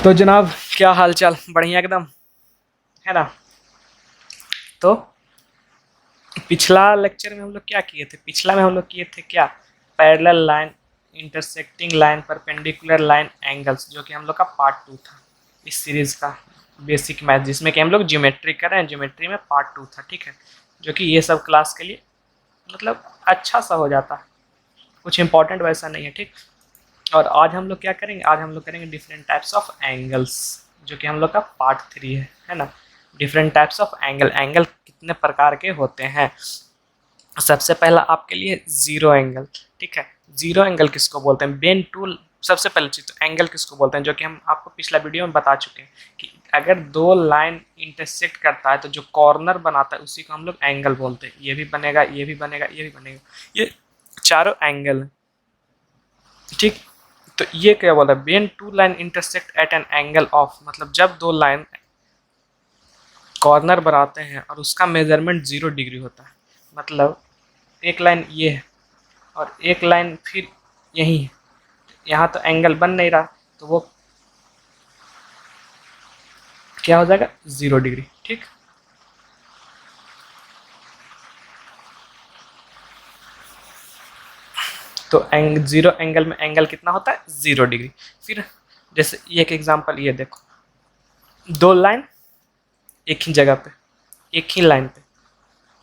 तो जनाब क्या हाल चाल, बढ़िया एकदम है ना। तो पिछला लेक्चर में हम लोग क्या किए थे, पिछला में हम लोग किए थे क्या, parallel line, intersecting line, perpendicular line, angles, जो कि हम लोग का पार्ट 2 था इस सीरीज का बेसिक मैथ, जिसमें कि हम लोग ज्योमेट्री कर रहे हैं। ज्योमेट्री में पार्ट 2 था, ठीक है, जो कि ये सब क्लास के लिए मतलब अच्छा सा हो जाता है, कुछ इंपॉर्टेंट वैसा नहीं है, ठीक। और आज हम लोग क्या करेंगे, आज हम लोग करेंगे डिफरेंट टाइप्स ऑफ एंगल्स, जो कि हम लोग का पार्ट 3 है ना। Different types of angle, angle कितने प्रकार के होते हैं। सबसे पहला आपके लिए जीरो एंगल, ठीक है। जीरो एंगल किसको बोलते हैं, बेन टूल। सबसे पहले चीज तो एंगल किसको बोलते हैं, जो कि हम आपको पिछला वीडियो में बता चुके हैं कि अगर दो लाइन इंटरसेक्ट करता है तो जो कॉर्नर बनाता है उसी को हम लोग एंगल बोलते हैं। ये भी बनेगा, ये भी बनेगा, ये भी बनेगा, ये चारों एंगल, ठीक। तो ये क्या बोला, when two line intersect at an angle of, मतलब जब दो लाइन कॉर्नर बनाते हैं और उसका मेजरमेंट 0 डिग्री होता है, मतलब एक लाइन ये है और एक लाइन फिर यही है, यहाँ तो एंगल बन नहीं रहा, तो वो क्या हो जाएगा, 0 डिग्री, ठीक। तो जीरो एंगल में एंगल कितना होता है, 0 डिग्री। फिर जैसे एक एग्जांपल ये देखो, दो लाइन एक ही जगह पे, एक ही लाइन पे,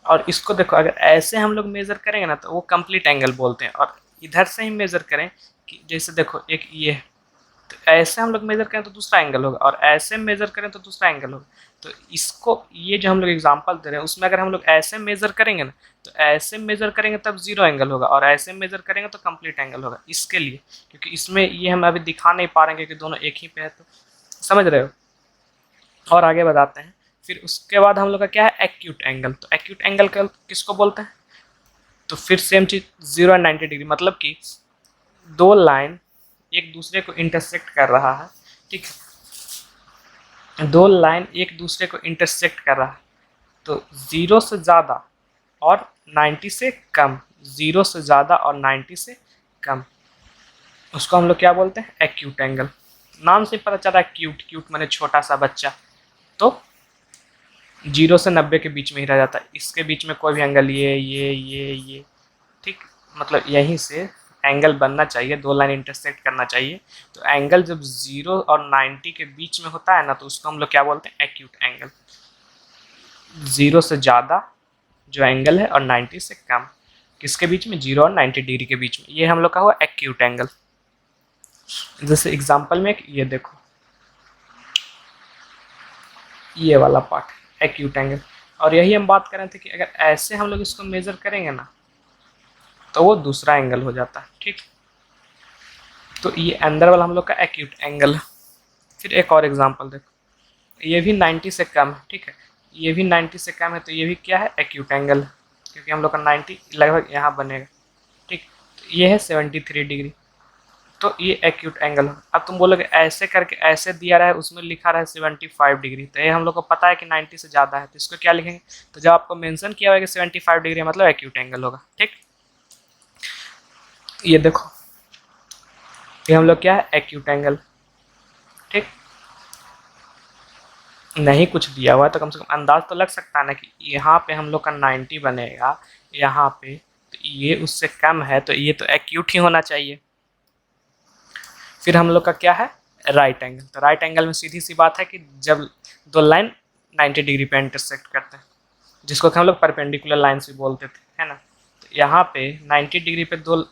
और इसको देखो, अगर ऐसे हम लोग मेजर करेंगे ना तो वो कंप्लीट एंगल बोलते हैं। और इधर से ही मेजर करें कि जैसे देखो एक ये, तो ऐसे हम लोग मेजर करें तो दूसरा एंगल होगा, और ऐसे मेजर करें तो दूसरा एंगल होगा। तो इसको, ये जो हम लोग एग्जांपल दे रहे हैं उसमें अगर हम लोग ऐसे मेजर करेंगे ना, तो ऐसे मेजर करेंगे तब 0 एंगल होगा, और ऐसे मेजर करेंगे तो कंप्लीट एंगल होगा। इसके लिए, क्योंकि इसमें ये हम अभी दिखा नहीं पा रहे हैं क्योंकि दोनों एक ही पे है, तो समझ रहे हो। और आगे बताते हैं। फिर उसके बाद हम लोग का क्या है, एक्यूट एंगल। तो एक्यूट एंगल किसको बोलते हैं, तो फिर सेम चीज 0 और 90 डिग्री, मतलब कि दो लाइन एक दूसरे को इंटरसेक्ट कर रहा है, ठीक है, दो लाइन एक दूसरे को इंटरसेक्ट कर रहा है, तो 0 से ज़्यादा और 90 से कम, 0 से ज़्यादा और 90 से कम, उसको हम लोग क्या बोलते हैं, एक्यूट एंगल। नाम से पता चला क्यूट, क्यूट माने छोटा सा बच्चा, तो 0 से 90 के बीच में ही रह जाता है। इसके बीच में कोई भी एंगल, ये, ठीक, मतलब यहीं से एंगल बनना चाहिए, दो लाइन इंटरसेक्ट करना चाहिए। तो एंगल जब 0 और 90 के बीच में होता है ना, तो उसको हम लोग क्या बोलते हैं, एक्यूट एंगल। 0 से ज़्यादा जो एंगल है और 90 से कम, किसके बीच में, 0 और 90 डिग्री के बीच में, ये हम लोग का हुआ एक्यूट एंगल। जैसे एग्जाम्पल में ये देखो, ये वाला पार्ट एक्यूट एंगल, और यही हम बात कर रहे थे कि अगर ऐसे हम लोग इसको मेजर करेंगे ना तो वो दूसरा एंगल हो जाता है, ठीक। तो ये अंदर वाला हम लोग का एक्यूट एंगल है। फिर एक और एग्जांपल देखो, ये भी 90 से कम है, ठीक है, ये भी 90 से कम है, तो ये भी क्या है, एक्यूट एंगल, क्योंकि हम लोग का 90 लगभग यहाँ बनेगा, ठीक। तो ये है 73 डिग्री, तो ये एक्यूट एंगल है। अब तुम बोलोगे ऐसे करके ऐसे दिया रहा है, उसमें लिखा रहा है 75 डिग्री, तो ये हम लोग को पता है कि 90 से ज़्यादा है, तो इसको क्या लिखेंगे, तो जब आपको मेंशन किया हुआ है कि 75 डिग्री मतलब एक्यूट एंगल होगा, ठीक। ये देखो, ये हम लोग क्या है, एक्यूट एंगल, ठीक। नहीं कुछ दिया हुआ है तो कम से कम अंदाज तो लग सकता है ना कि यहाँ पे हम लोग का 90 बनेगा, यहाँ पे तो ये उससे कम है, तो ये तो एक्यूट ही होना चाहिए। फिर हम लोग का क्या है, राइट एंगल। तो राइट एंगल में सीधी सी बात है कि जब दो लाइन 90 डिग्री पे इंटरसेक्ट करते हैं, जिसको हम लोग परपेंडिकुलर लाइन्स भी बोलते थे, है ना। तो यहाँ पे 90 डिग्री पे दो,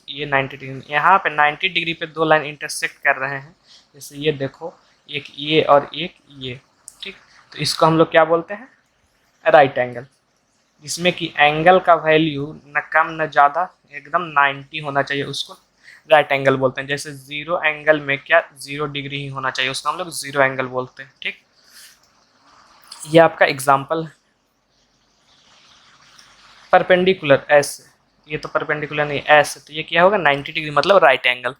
ये 90 डिग्री, यहाँ पे 90 डिग्री पे दो लाइन इंटरसेक्ट कर रहे हैं, जैसे ये देखो, एक ये और एक ये, ठीक। तो इसको हम लोग क्या बोलते हैं, राइट एंगल, जिसमें कि एंगल का वैल्यू न कम न ज़्यादा, एकदम 90 होना चाहिए, उसको राइट एंगल बोलते हैं। जैसे 0 एंगल में क्या, 0 डिग्री ही होना चाहिए, उसको हम लोग 0 एंगल बोलते हैं, ठीक। ये आपका एग्जाम्पल है। परपेंडिकुलर ऐसे, ये तो परपेंडिकुलर नहीं, ऐसे, तो ये क्या होगा, 90 डिग्री मतलब राइट एंगल।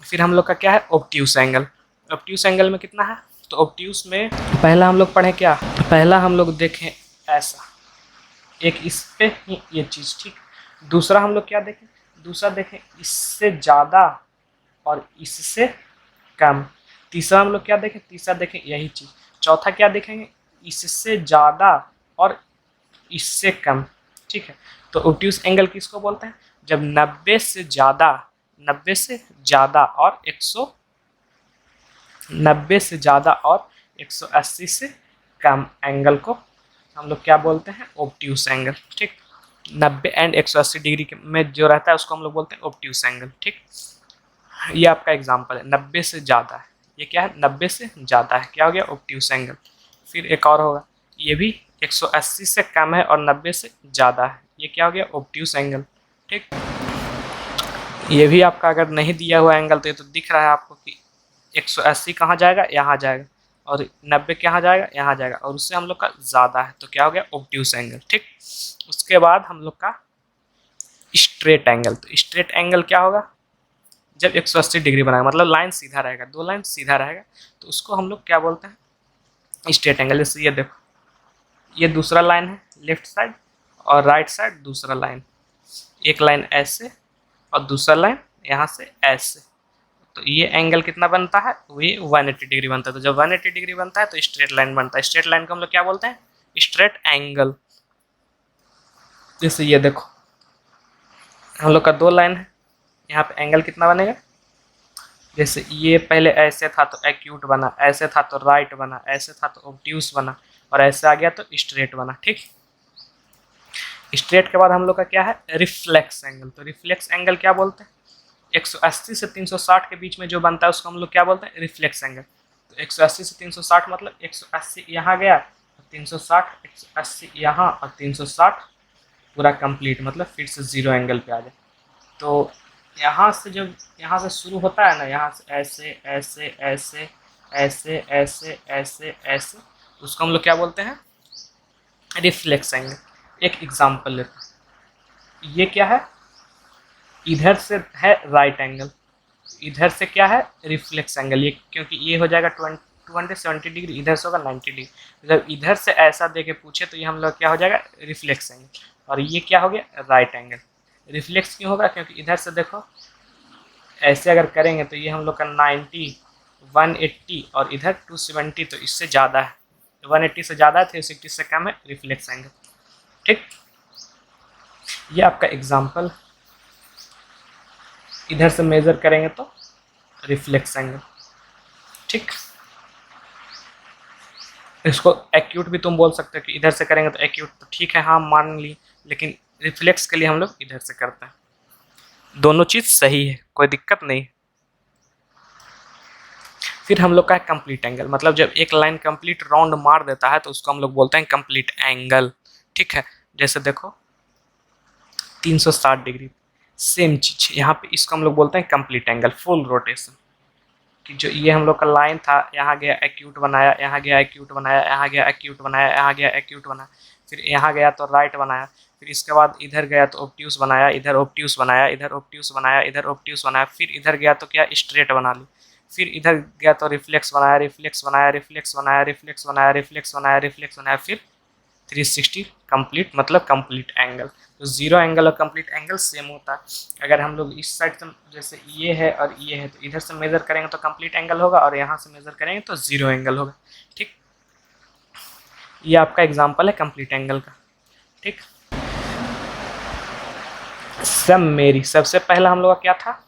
फिर हम लोग का क्या है, ऑब्ट्यूस एंगल। ऑब्ट्यूस एंगल में कितना है, तो ऑब्ट्यूस में पहला हम लोग पढ़े क्या, पहला हम लोग देखें ऐसा, एक इस पे ही ये चीज़, ठीक। दूसरा हम लोग क्या देखें, दूसरा देखें इससे ज़्यादा और इससे कम, तीसरा हम लोग क्या देखें, तीसरा देखें यही चीज़। चौथा क्या देखेंगे, इससे ज़्यादा और इससे कम, ठीक है। तो ऑब्ट्यूज एंगल किसको बोलते हैं, जब 90 से ज़्यादा, 90 से ज़्यादा और 90 से ज़्यादा और 180 से कम एंगल को हम लोग क्या बोलते हैं, ऑब्ट्यूज एंगल, ठीक। 90 एंड 180 डिग्री में जो रहता है उसको हम लोग बोलते हैं ऑब्ट्यूज एंगल, ठीक। ये आपका एग्जांपल है, 90 से ज़्यादा है, ये क्या है, 90 से ज़्यादा है, क्या हो गया, ऑब्ट्यूज एंगल। फिर एक और होगा, ये भी 180 से कम है और 90 से ज़्यादा है, ये क्या हो गया, ऑब्ट्यूज एंगल, ठीक। ये भी आपका अगर नहीं दिया हुआ एंगल तो ये तो दिख रहा है आपको कि 180 कहाँ जाएगा, यहाँ जाएगा, और 90 कहाँ जाएगा, यहाँ जाएगा, और उससे हम लोग का ज़्यादा है, तो क्या हो गया, ऑब्ट्यूज एंगल, ठीक। उसके बाद हम लोग का स्ट्रेट एंगल, तो स्ट्रेट एंगल क्या होगा, जब 180 डिग्री बनाएगा, मतलब लाइन सीधा रहेगा, दो लाइन सीधा रहेगा, तो उसको हम लोग क्या बोलते हैं, स्ट्रेट एंगल। जैसे ये देखो, ये दूसरा लाइन है लेफ्ट साइड और राइट साइड दूसरा लाइन, एक लाइन ऐसे और दूसरा लाइन यहाँ से ऐसे, तो ये एंगल कितना बनता है, ये 180 डिग्री बनता है। तो जब 180 डिग्री बनता है तो स्ट्रेट लाइन बनता है, स्ट्रेट लाइन को हम लोग क्या बोलते हैं, स्ट्रेट एंगल। जैसे ये देखो, हम लोग का दो लाइन है, यहाँ पे एंगल कितना बनेगा, जैसे ये पहले ऐसे था तो एक्यूट बना, ऐसे था तो राइट बना, ऐसे था तो ऑब्ट्यूज बना, और ऐसे आ गया तो स्ट्रेट बना, ठीक। स्ट्रेट के बाद हम लोग का क्या है, रिफ्लेक्स एंगल। तो रिफ्लेक्स एंगल क्या बोलते हैं, 180 से 360 के बीच में जो बनता है उसको हम लोग क्या बोलते हैं, रिफ्लेक्स एंगल। तो 180 से 360 मतलब 180 यहाँ गया, 360, 180 यहाँ और 360 पूरा कंप्लीट, मतलब फिर से जीरो एंगल पे आ जाए। तो यहाँ से जब यहाँ से शुरू होता है ना, यहाँ से ऐसे ऐसे ऐसे ऐसे ऐसे ऐसे ऐसे, उसको हम लोग क्या बोलते हैं, रिफ्लेक्स एंगल। एक एग्जांपल लेते हैं, ये क्या है, इधर से है राइट एंगल, इधर से क्या है, रिफ्लेक्स एंगल, ये क्योंकि ये हो जाएगा 270 डिग्री, इधर से होगा 90 डिग्री। जब इधर से ऐसा दे के पूछे तो ये हम लोग क्या हो जाएगा, रिफ्लेक्स एंगल, और ये क्या हो गया, राइट एंगल। रिफ्लेक्स क्यों होगा, क्योंकि इधर से देखो ऐसे अगर करेंगे तो ये हम लोग का 90, 180 और इधर 270, तो इससे ज़्यादा है, 180 से ज़्यादा है, 360 से कम है, रिफ्लेक्स एंगल, ठीक। ये आपका एग्जांपल, इधर से मेजर करेंगे तो रिफ्लेक्स एंगल, ठीक। इसको एक्यूट भी तुम बोल सकते हो कि इधर से करेंगे तो एक्यूट, तो ठीक है, हाँ मान ली, लेकिन रिफ्लेक्स के लिए हम लोग इधर से करते हैं। दोनों चीज़ सही है, कोई दिक्कत नहीं। फिर हम लोग का है कंप्लीट एंगल, मतलब जब एक लाइन कंप्लीट राउंड मार देता है तो उसको हम लोग बोलते हैं कंप्लीट एंगल, ठीक है। जैसे देखो 360 डिग्री, सेम चीज़ यहाँ पे, इसको हम लोग बोलते हैं कंप्लीट एंगल, फुल रोटेशन। कि जो ये हम लोग का लाइन था, यहाँ गया एक्यूट बनाया, यहाँ गया एक्यूट बनाया, यहाँ गया एक्यूट बनाया, यहाँ गया एक्यूट बनाया, फिर यहाँ गया तो राइट बनाया, फिर इसके बाद इधर गया तो ऑब्ट्यूज बनाया, इधर ऑब्ट्यूज बनाया, इधर ऑब्ट्यूज बनाया, इधर ऑब्ट्यूज बनाया, फिर इधर गया तो क्या, स्ट्रेट बना ली, फिर इधर गया तो रिफ्लेक्स बनाया, रिफ्लेक्स बनाया, रिफ्लेक्स बनाया, रिफ्लेक्स बनाया, रिफ्लेक्स बनाया, रिफ्लेक्स बनाया, फिर 360 कंप्लीट, मतलब कंप्लीट एंगल। तो जीरो एंगल और कंप्लीट एंगल सेम होता है। अगर हम लोग इस साइड से, जैसे ये है और ये है, तो इधर से मेजर करेंगे तो कंप्लीट एंगल होगा, और यहाँ से मेजर करेंगे तो जीरो एंगल होगा, ठीक। ये आपका एग्जांपल है कंप्लीट एंगल का, ठीक। सब मेरी, सबसे पहला हम लोग का क्या था,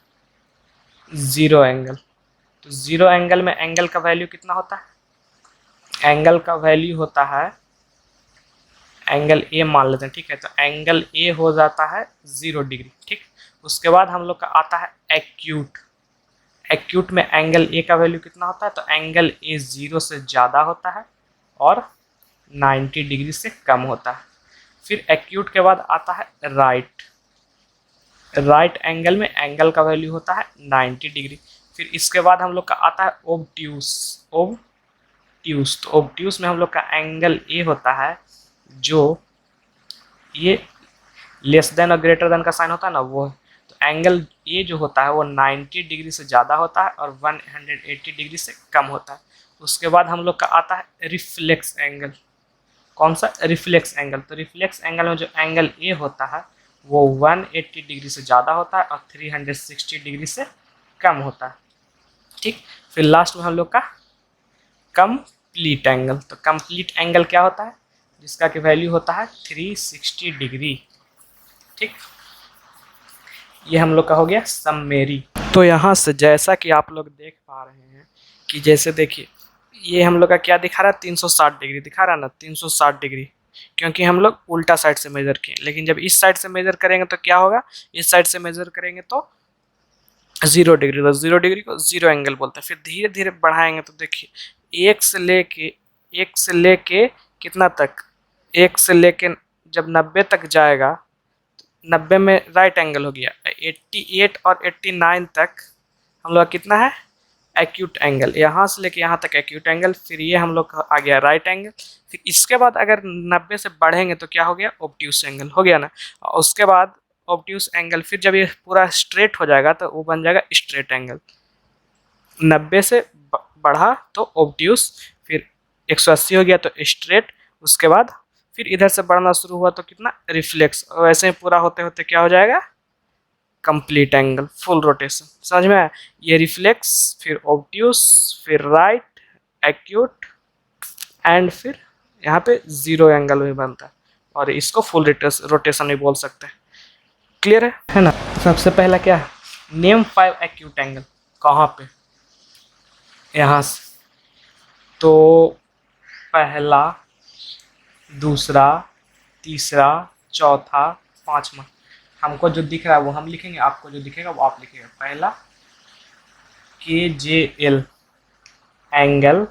जीरो एंगल। तो जीरो एंगल में एंगल का वैल्यू कितना होता है, एंगल का वैल्यू होता है, एंगल ए मान लेते हैं, ठीक है। तो एंगल ए हो जाता है 0 डिग्री, ठीक। उसके बाद हम लोग का आता है एक्यूट। एक्यूट में एंगल ए का वैल्यू कितना होता है, तो एंगल ए 0 से ज़्यादा होता है और 90 डिग्री से कम होता है। फिर एक्यूट के बाद आता है राइट। राइट एंगल में एंगल का वैल्यू होता है 90 डिग्री। फिर इसके बाद हम लोग का आता है ओब्ट्यूस। ओब्ट्यूस, तो ओब्ट्यूस में हम लोग का एंगल ए होता है, जो ये लेस देन और ग्रेटर देन का साइन होता है ना, वो। तो एंगल ए जो होता है वो 90 डिग्री से ज़्यादा होता है और 180 डिग्री से कम होता है। उसके बाद हम लोग का आता है रिफ्लेक्स एंगल। कौन सा, रिफ्लेक्स एंगल। तो रिफ्लेक्स एंगल में जो एंगल ए होता है वो 180 डिग्री से ज़्यादा होता है और 360 डिग्री से कम होता है। ठीक। फिर लास्ट में हम लोग का कंप्लीट एंगल। तो कंप्लीट एंगल क्या होता है? जिसका कि वैल्यू होता है 360 डिग्री। ठीक, ये हम लोग का हो गया सममेरी। तो यहाँ से जैसा कि आप लोग देख पा रहे हैं कि जैसे देखिए ये हम लोग का क्या दिखा रहा है, 360 डिग्री दिखा रहा है ना, 360 डिग्री, क्योंकि हम लोग उल्टा साइड से मेजर किए। लेकिन जब इस साइड से मेजर करेंगे तो क्या होगा, इस साइड से मेजर करेंगे तो 0 डिग्री, तो 0 डिग्री को 0 एंगल बोलते हैं। फिर धीरे धीरे बढ़ाएंगे तो देखिए एक से लेके कितना तक, एक से लेके जब 90 तक जाएगा, 90 में राइट एंगल हो गया, 88 और 89 तक हम लोग का कितना है, एक्यूट एंगल। यहाँ से लेके यहाँ तक एक्यूट एंगल। फिर ये हम लोग का आ गया राइट एंगल। फिर इसके बाद अगर 90 से बढ़ेंगे तो क्या हो गया, ऑब्ट्यूस एंगल हो गया ना। और उसके बाद ऑब्ट्यूस एंगल, फिर जब ये पूरा स्ट्रेट हो जाएगा तो वो बन जाएगा स्ट्रेट एंगल। 90 से बढ़ा तो ऑब्ट्यूस, फिर 180 हो गया तो स्ट्रेट। उसके बाद फिर इधर से बढ़ना शुरू हुआ तो कितना, रिफ्लेक्स। और ऐसे ही पूरा होते होते क्या हो जाएगा, कंप्लीट एंगल, फुल रोटेशन। समझ में आया? ये रिफ्लेक्स, फिर ऑब्ट्यूस, फिर राइट, एक्यूट, एंड फिर यहाँ पे 0 एंगल भी बनता है। और इसको फुल रोटेशन भी बोल सकते हैं। क्लियर है ना? सबसे पहला क्या है, नेम 5 एक्यूट एंगल। कहाँ पे, यहाँ से। तो पहला, दूसरा, तीसरा, चौथा, पांचवा। हमको जो दिख रहा है वो हम लिखेंगे, आपको जो दिखेगा वो आप लिखेगा। पहला KJL एंगल,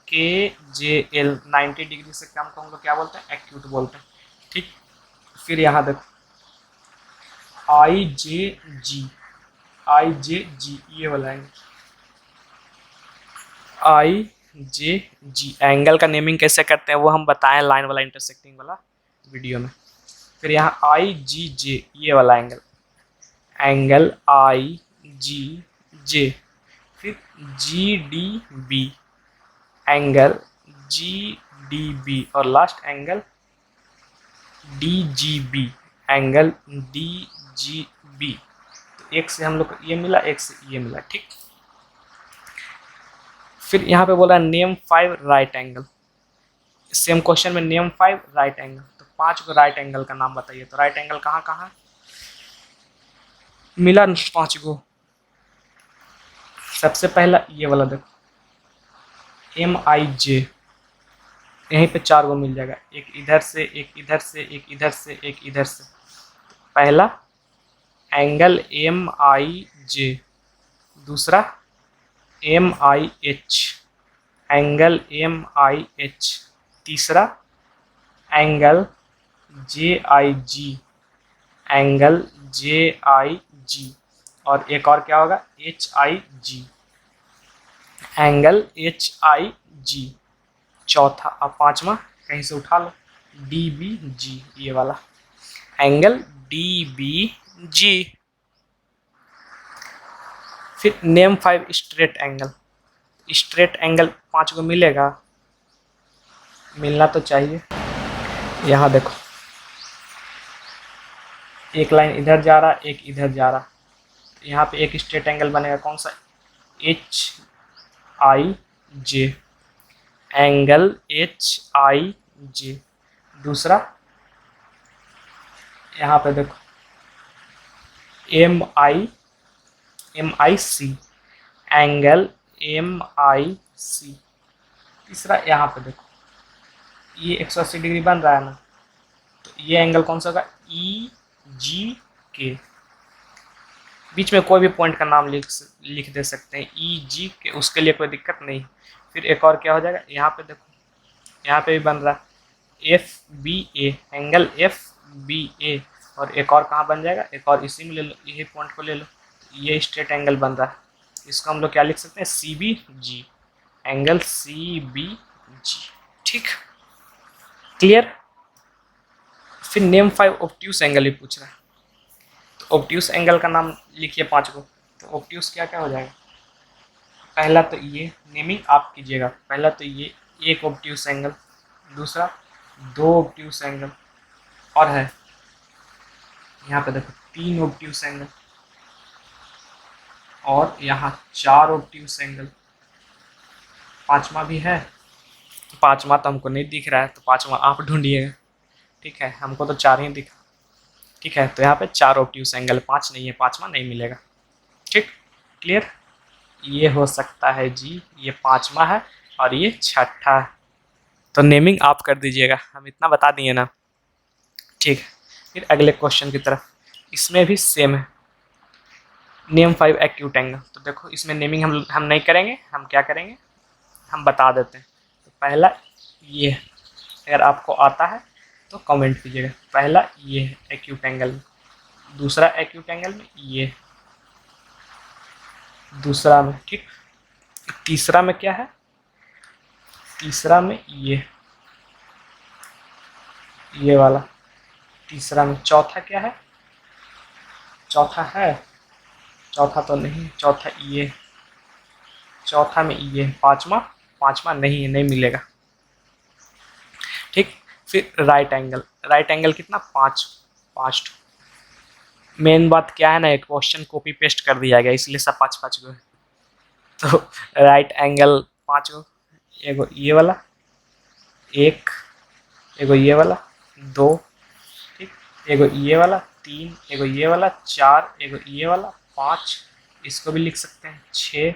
KJL 90 डिग्री से कम को हम लोग क्या बोलते हैं, एक्यूट बोलते हैं। ठीक, फिर यहाँ देखो IJG, IJG ये वाला एंगल, IJG एंगल का नेमिंग कैसे करते हैं वो हम बताएं लाइन वाला इंटरसेक्टिंग वाला वीडियो में। फिर यहाँ IGJ ये वाला एंगल, एंगल IGJ। फिर GDB एंगल GDB, और last angle DGB angle DGB। तो एक से हम लोग को ये मिला, एक से ये मिला। ठीक, फिर यहाँ पे बोला name 5 right angle. Same question में नेम 5 राइट एंगल, तो 5 को राइट एंगल का नाम बताइए। तो राइट एंगल कहाँ कहाँ मिला, 5 को। सबसे पहला ये वाला देखो, MIJ, यहीं पे 4 को मिल जाएगा, एक इधर से, एक इधर से, एक इधर से, एक इधर से। पहला एंगल MIJ, दूसरा MIH एंगल MIH, तीसरा एंगल JIG एंगल JIG, और एक और क्या होगा, HIG एंगल HIG। चौथा, अब पांचवा कहीं से उठा लो, DBG ये वाला एंगल DBG। फिर name 5 straight angle. Straight angle 5 को मिलेगा, मिलना तो चाहिए। यहाँ देखो एक लाइन इधर जा रहा, एक इधर जा रहा। यहाँ पे एक स्ट्रेट एंगल बनेगा, कौन सा, HIJ एंगल HIJ। दूसरा यहाँ पे देखो MIC एंगल MIC। तीसरा यहाँ पे देखो ये 180 डिग्री बन रहा है ना, तो ये एंगल कौन सा होगा, EGK। बीच में कोई भी पॉइंट का नाम लिख दे सकते हैं, EGK, उसके लिए कोई दिक्कत नहीं। फिर एक और क्या हो जाएगा, यहाँ पे देखो, यहाँ पे भी बन रहा है FBA एंगल FBA। और एक और कहाँ बन जाएगा, एक और इसी में ले लो, यही पॉइंट को ले लो, ये स्ट्रेट एंगल बन रहा है। इसको हम लोग क्या लिख सकते हैं, CBG एंगल CBG। ठीक, क्लियर। फिर नेम 5 ऑब्ट्यूस एंगल भी पूछ रहा है, तो ऑब्ट्यूस एंगल का नाम लिखिए 5 को। तो ऑब्ट्यूस क्या क्या हो जाएगा, पहला तो ये नेमिंग आप कीजिएगा, पहला तो ये एक ऑब्ट्यूस एंगल, दूसरा 2 ऑब्ट्यूस एंगल, और है यहाँ पे देखो 3 ऑब्ट्यूस एंगल, और यहाँ 4 ऑब्ट्यूज एंगल, पांचवा भी है, तो पांचवा तो हमको नहीं दिख रहा है, तो पांचवा आप ढूंढिएगा। ठीक है, हमको तो 4 ही दिखा। ठीक है, तो यहाँ पे 4 ऑब्ट्यूज एंगल, 5 नहीं है, पांचवा नहीं मिलेगा। ठीक, क्लियर। ये हो सकता है जी, ये पांचवा है और ये छठा है। तो नेमिंग आप कर दीजिएगा, हम इतना बता दिए ना। ठीक है, फिर अगले क्वेश्चन की तरफ। इसमें भी सेम है, नेम 5 एक्यूट एंगल। तो देखो इसमें नेमिंग हम नहीं करेंगे, हम क्या करेंगे, हम बता देते हैं। तो पहला ये, अगर आपको आता है तो कमेंट कीजिएगा। पहला ये है एक्यूट एंगल में, दूसरा एक्यूट एंगल में ये, दूसरा में, ठीक, तीसरा में क्या है, तीसरा में ये वाला, तीसरा में, चौथा क्या है, चौथा है, चौथा तो नहीं, चौथा ये, चौथा में ये, पांचवा, पांचवा नहीं है, नहीं मिलेगा। ठीक, फिर राइट एंगल, राइट एंगल कितना, 5, 5। मेन बात क्या है ना, एक क्वेश्चन कॉपी पेस्ट कर दिया गया, इसलिए सब 5-5 गो है। तो राइट एंगल 5 गो, एगो ये वाला, एक, एगो ये वाला, 2, ठीक, एगो ये वाला, 3, एगो ये वाला, 4, एगो ये वाला, 5, इसको भी लिख सकते हैं, 6,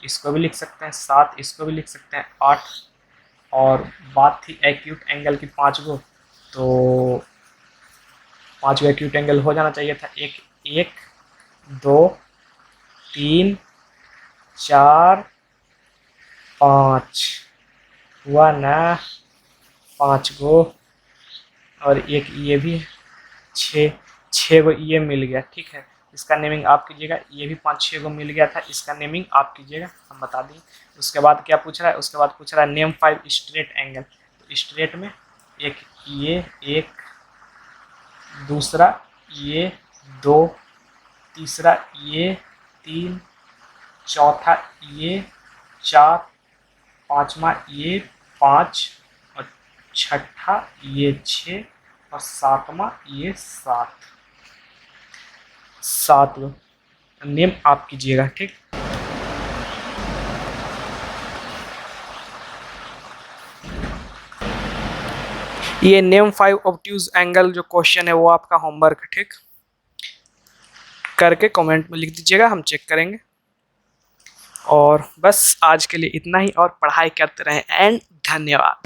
इसको भी लिख सकते हैं, 7, इसको भी लिख सकते हैं, 8। और बात थी एक्यूट एंगल की 5 गो, तो 5 गो एक्यूट एंगल हो जाना चाहिए था। 1, 1, 2, 3, 4, 5 हुआ ना, 5 गो, और एक ये भी 6, 6 गो ये मिल गया। ठीक है, इसका नेमिंग आप कीजिएगा। ये भी 5-6 गो मिल गया था, इसका नेमिंग आप कीजिएगा, हम बता दें। उसके बाद क्या पूछ रहा है, उसके बाद पूछ रहा है नेम 5 स्ट्रेट एंगल। तो स्ट्रेट में एक ये, एक, दूसरा ये, 2, तीसरा ये, 3, चौथा ये, 4, पांचवा ये, 5, और छठा ये 6, और सातवां ये 7, 7 नेम आप कीजिएगा। ठीक, ये नेम 5 ऑब्ट्यूज एंगल जो क्वेश्चन है वो आपका होमवर्क है। ठीक, करके कमेंट में लिख दीजिएगा, हम चेक करेंगे। और बस आज के लिए इतना ही, और पढ़ाई करते रहें, एंड धन्यवाद।